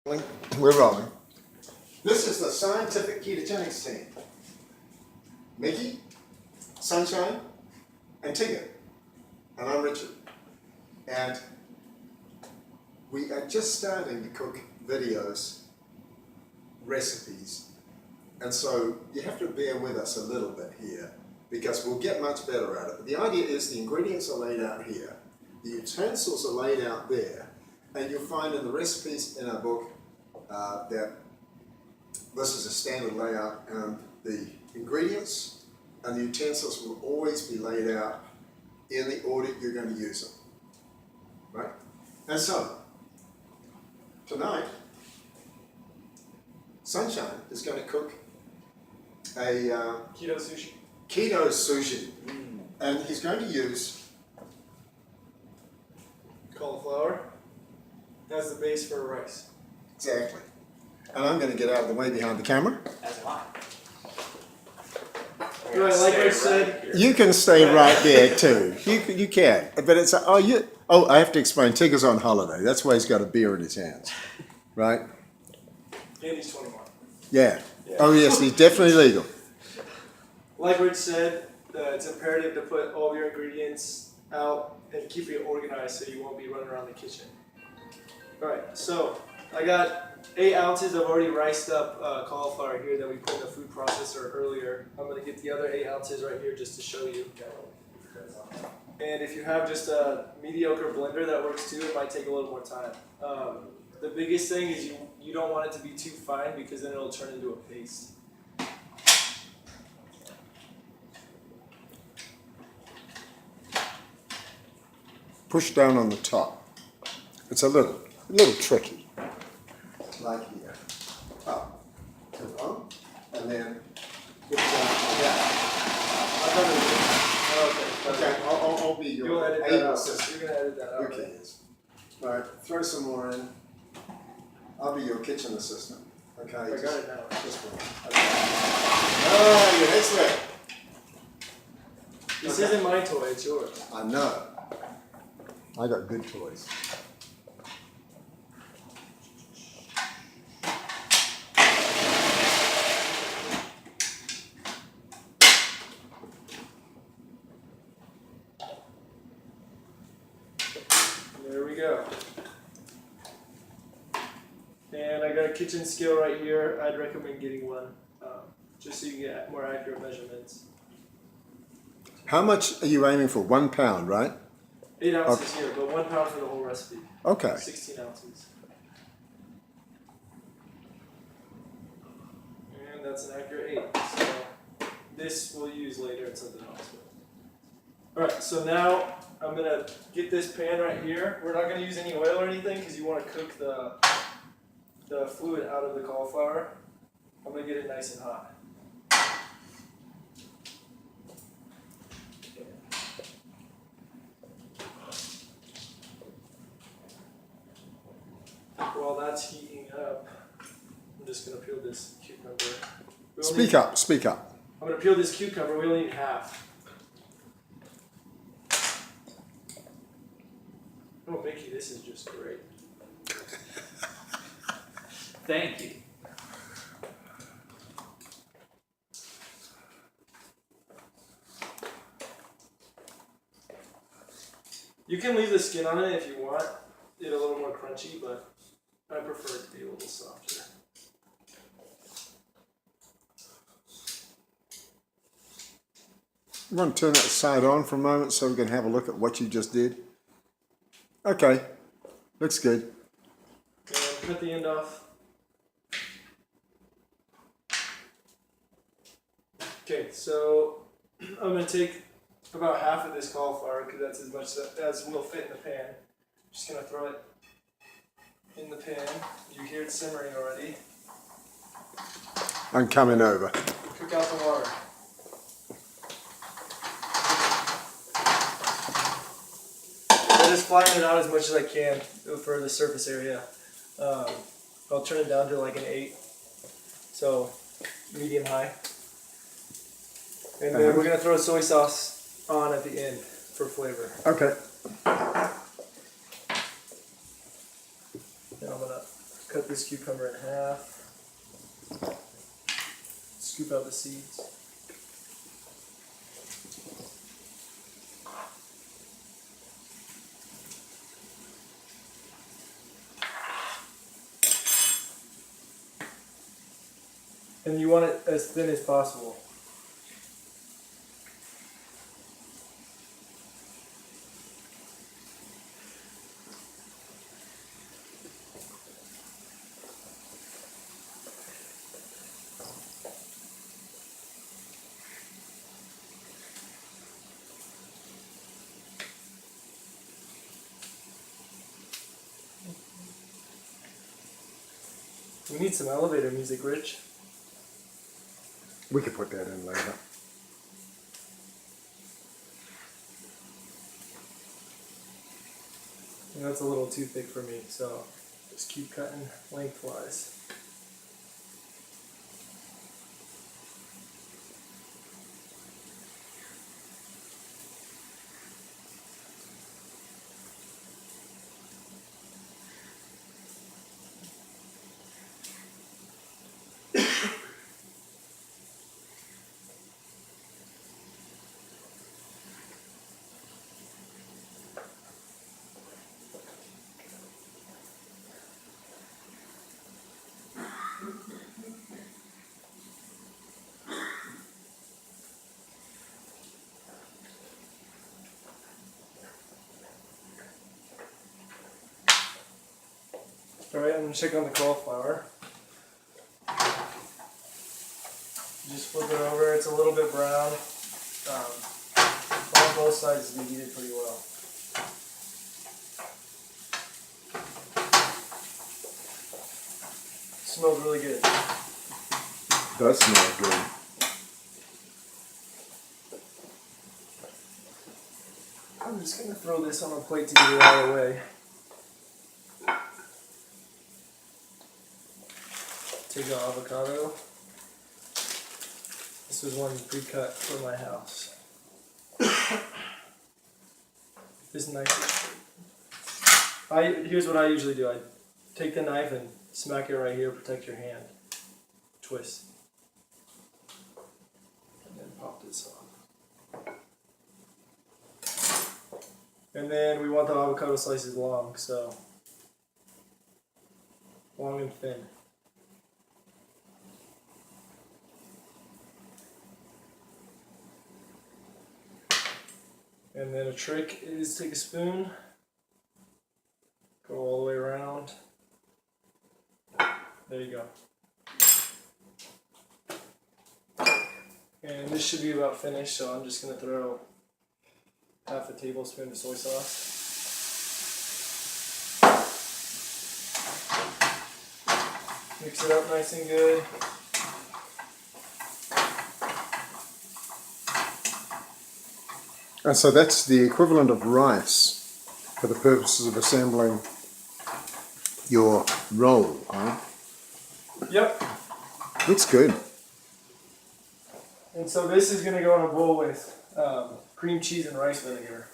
We're rolling. This is the scientific ketogenics team. Mickey, Sunshine, and Tigger. And I'm Richard. And we are just starting to cook videos, recipes. And so you have to bear with us a little bit here because we'll get much better at it. But the idea is the ingredients are laid out here, the utensils are laid out there, and you'll find in the recipes in our book that this is a standard layout, and the ingredients and the utensils will always be laid out in the order you're going to use them, right? And so, tonight, Sunshine is going to cook a Keto Sushi. Keto Sushi, and he's going to use Cauliflower as the base for rice. exactly. And I'm going to get out of the way behind the camera. As am I. Right, like I said, You can stay right there too. You can, but it's I have to explain. Tigger's on holiday. That's why he's got a beer in his hands, right? and he's 21. Yeah. Oh yes, he's definitely legal. Like Rich said, it's imperative to put all of your ingredients out and keep it organized so you won't be running around the kitchen. Alright, so I got 8 ounces of already riced up cauliflower here that we put in the food processor earlier. I'm going to get the other 8 ounces right here just to show you. And if you have just a mediocre blender that works too, it might take a little more time. The biggest thing is you don't want it to be too fine because then it'll turn into a paste. Push down on the top. It's a little tricky. Like here. Up. To on. And then push down like that. Okay, I'll be You'll your edit that able out. assistant. You're gonna edit that out. Okay, Right? yes. All right, throw some more in. I'll be your kitchen assistant. Okay. I got it now. Just one. Okay. Ah, your head's wet. This Okay. isn't my toy, it's yours. I know. I got good toys. There we go. And I got a kitchen scale right here. I'd recommend getting one, just so you can get more accurate measurements. How much are you aiming for? 1 pound, right? 8 ounces here, but 1 pound for the whole recipe. Okay. 16 ounces. And that's an accurate 8. So this we'll use later in something else. Alright, so now I'm going to get this pan right here. We're not going to use any oil or anything because you want to cook the fluid out of the cauliflower. I'm going to get it nice and hot. While that's heating up, I'm just going to peel this cucumber. Speak up. I'm going to peel this cucumber. We only need half. Oh, Mickey, this is just great. Thank you. You can leave the skin on it if you want it a little more crunchy, but I prefer it to be a little softer. You want to turn that side on for a moment so we can have a look at what you just did? Okay. Looks good. And cut the end off. Okay, so I'm going to take about half of this cauliflower because that's as much as will fit in the pan. Just going to throw it in the pan. You hear it simmering already. I'm coming over. Cook out the water. I just flatten it out as much as I can for the surface area. I'll turn it down to like an 8, so medium high. And then we're gonna throw soy sauce on at the end for flavor. Okay. And I'm gonna Cut this cucumber in half. Scoop out the seeds. And you want it as thin as possible. We need some elevator music, Rich. We could put that in later. And that's a little too thick for me, so just keep cutting lengthwise. Alright, I'm going to check on the cauliflower. Just flip it over, it's a little bit brown. On both sides we heated pretty well. Smells really good. Does smell good. I'm just going to throw this on a plate to get it out of the way. Take the avocado. This was one pre-cut for my house. This knife is here's what I usually do. I take the knife and smack it right here, protect your hand. Twist. And then pop this off. And then we want the avocado slices long, so long and thin. And then a trick is take a spoon, go all the way around. There you go. And this should be about finished, so I'm just going to throw half a tablespoon of soy sauce. Mix it up nice and good. And so that's the equivalent of rice for the purposes of assembling your roll, huh? Yep. Looks good. And so this is going to go in a bowl with cream cheese and rice vinegar.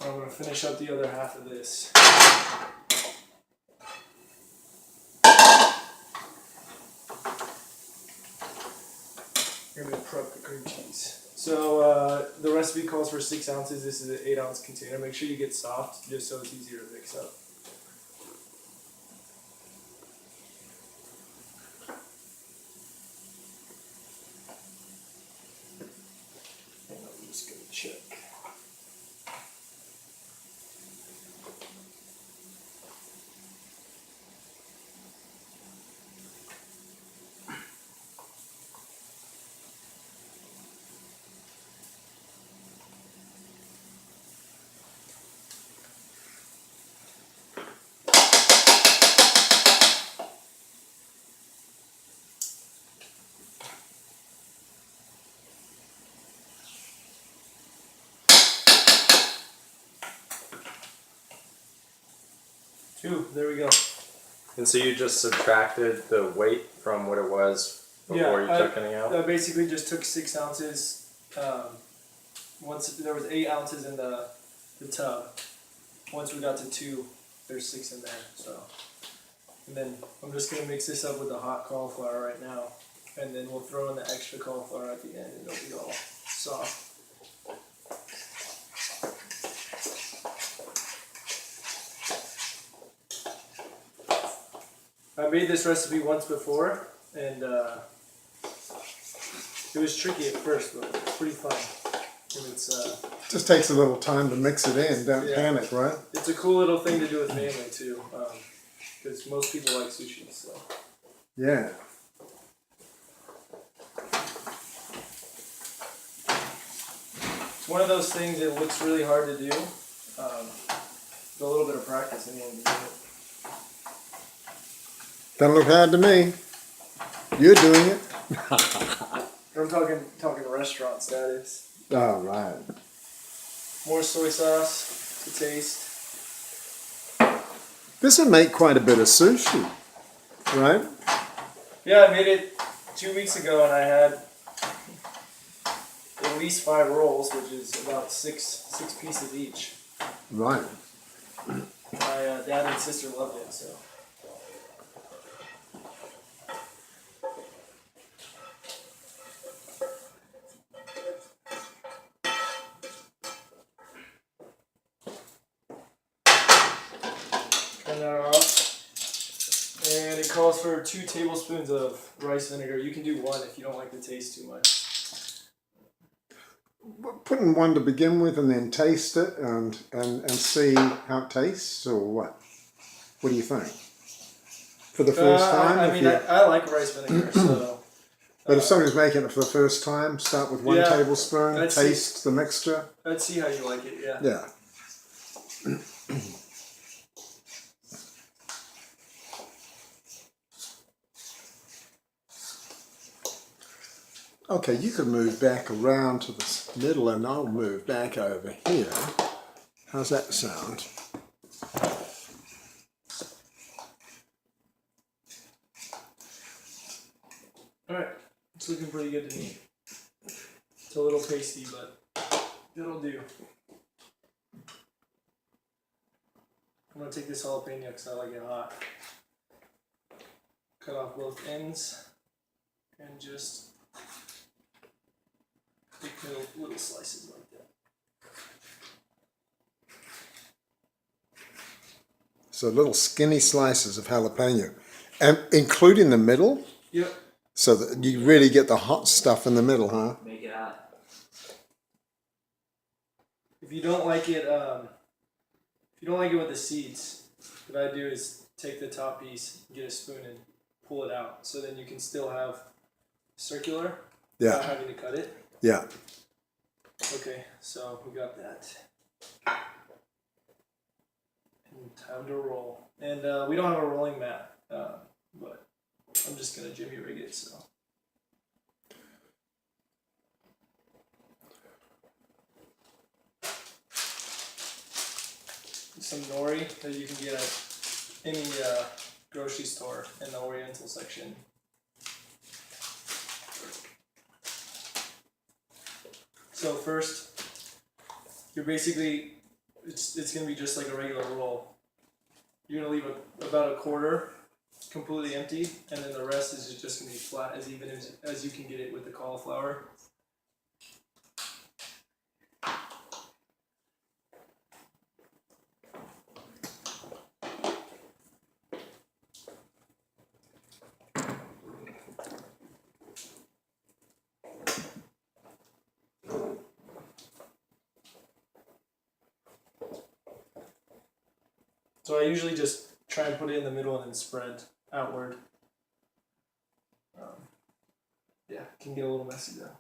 I'm going to finish up the other half of this. We're going to prep the cream cheese. So the recipe calls for 6 ounces. This is an 8-ounce container. Make sure you get soft, just so it's easier to mix up. And I'm just going to check. There we go. And so you just subtracted the weight from what it was before you took any out? I basically just took 6 ounces, once there was 8 ounces in the tub. Once we got to 2, there's 6 in there. So, and then I'm just gonna mix this up with the hot cauliflower right now, and then we'll throw in the extra cauliflower at the end, and it'll be all soft. I made this recipe once before, and it was tricky at first, but it's pretty fun. And it's Just takes a little time to mix it in. Don't Yeah. panic, right? it's a cool little thing to do with family too, because most people like sushi. So Yeah. it's one of those things that looks really hard to do. With a little bit of practice, and you can do it. Doesn't look hard to me. You're doing it. I'm talking restaurant status. Oh, right. More soy sauce to taste. This would make quite a bit of sushi, right? Yeah, I made it 2 weeks ago, and I had at least 5 rolls, which is about six pieces each. Right. My dad and sister loved it, so. Turn that off. And it calls for 2 tablespoons of rice vinegar. You can do 1 if you don't like the taste too much. Put in one to begin with and then taste it and see how it tastes, or what? What do you think? For the first time? I if mean, you- I like rice vinegar, so. But if somebody's making it for the first time, start with 1 Yeah, tablespoon, I'd taste the mixture. Let's see how you like it, yeah. Yeah. Okay, you can move back around to the middle and I'll move back over here. How's that sound? Alright, it's looking pretty good to me. It's a little pasty, but it'll do. I'm gonna take this jalapeno because I like it hot. Cut off both ends and just take little slices like that. So little skinny slices of jalapeno, and including the middle, Yep. so that you really get the hot stuff in the middle, huh? Make it hot. If you don't like it, with the seeds, what I do is take the top piece, get a spoon, and pull it out. So then you can still have circular without Yeah, having to cut it. yeah. Okay, so we got that. And time to roll. And we don't have a rolling mat, but I'm just gonna Jimmy rig it. So. Some nori that you can get at any grocery store in the Oriental section. So first, you're basically, it's gonna be just like a regular roll. You're gonna leave about a quarter completely empty, and then the rest is just gonna be flat, as even as you can get it with the cauliflower. So I usually just try and put it in the middle and then spread outward. Yeah, it can get a little messy though.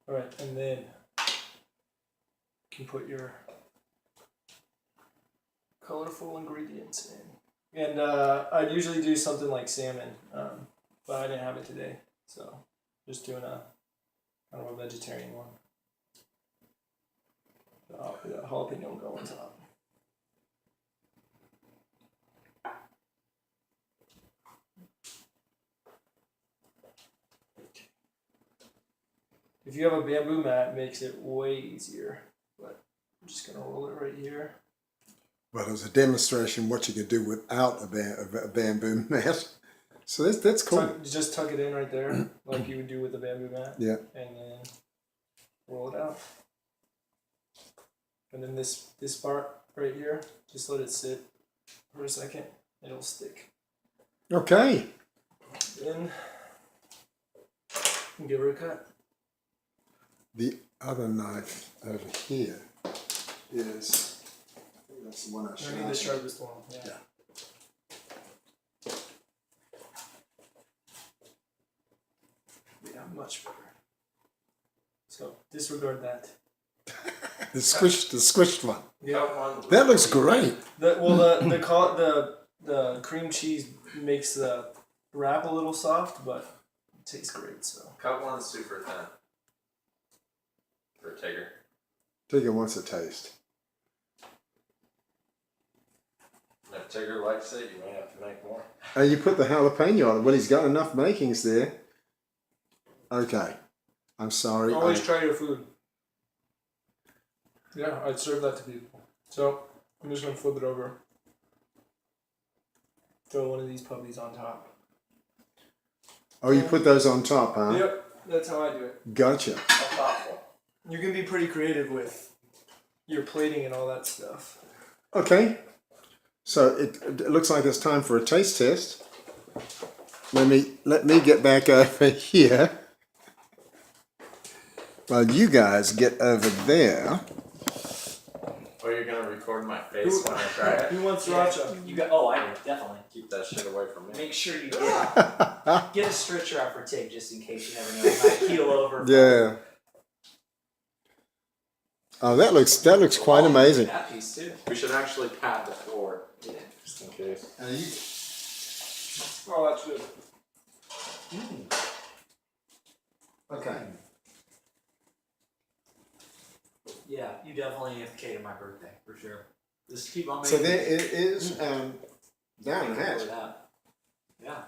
Alright, and then you can put your colorful ingredients in. And I'd usually do something like salmon, but I didn't have it today. So, just doing a kind of a vegetarian one. The jalapeno will go on top. If you have a bamboo mat, it makes it way easier. But I'm just gonna roll it right here. But it was a demonstration what you could do without a bamboo mat. So that's cool. Just tuck it in right there, like you would do with a bamboo mat. Yeah. And then roll it out. And then this part right here, just let it sit for a second. It'll stick. Okay. Then give her a cut. The other knife over here is, I think that's the one I I shot. need the sharpest one. Yeah. Yeah, much better. So disregard that. The squished one. Yeah. That looks great. The cream cheese makes the wrap a little soft, but it tastes great. So Cut one super thin. For Tigger. Tigger wants a taste. And if Tigger likes it, you may have to make more. You put the jalapeno on it. Well, he's got enough makings there. Okay. I'm sorry. always try your food. Yeah, I'd serve that to people. So I'm just gonna flip it over. Throw one of these puppies on top. Oh, you put those on top, huh? Yep, that's how I do it. Gotcha. How thoughtful. You can be pretty creative with your plating and all that stuff. Okay. So it looks like it's time for a taste test. Let me get back over here. While you guys get over there. Or you're gonna record my face when I try it. Who wants sriracha? You got. Oh, I do definitely. Keep that shit away from me. Make sure you get a stretcher out for Tig, just in case you never know. He might keel over. Yeah. Oh, that looks quite amazing. That piece too. We should actually pat the floor. Yeah. Just in case. Oh, that's good. Okay. Yeah, you definitely have to cater my birthday for sure. Just keep on So making. there it is. Down and hatch. Yeah.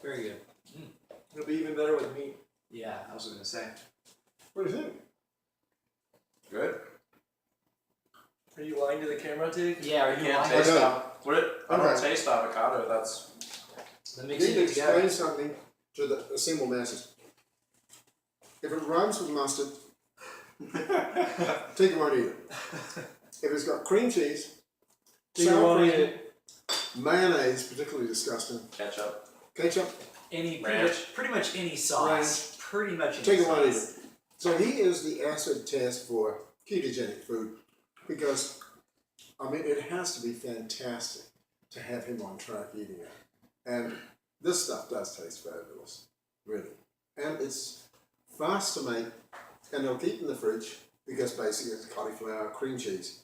Very good. It'll be even better with meat. Yeah, I was gonna say. What do you think? Good. Are you lying to the camera, Tig? Yeah, are I you can't lying? taste I don't. I don't Okay. taste avocado. That's Then You mix need to it together. explain something to the assembled masses. If it rhymes with mustard, Tigger won't eat it. If it's got cream cheese, Tig sour won't eat cream, it. mayonnaise, particularly disgusting, ketchup. ketchup, Pretty Ranch. much any sauce. Pretty much any Tigger won't eat sauce. it. So he is the acid test for ketogenic food because, I mean, it has to be fantastic to have him on track eating it. And this stuff does taste fabulous, really. And it's fast to make, and they'll keep in the fridge because basically it's cauliflower, cream cheese.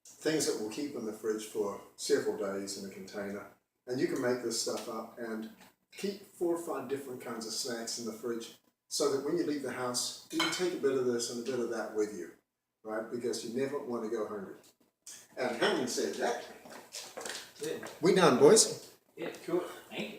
Things that will keep in the fridge for several days in a container. And you can make this stuff up and keep 4 or 5 different kinds of snacks in the fridge so that when you leave the house, you can take a bit of this and a bit of that with you, right? Because you never want to go hungry. And having said that, Yeah. we done, boys. Yeah, cool. Thank you.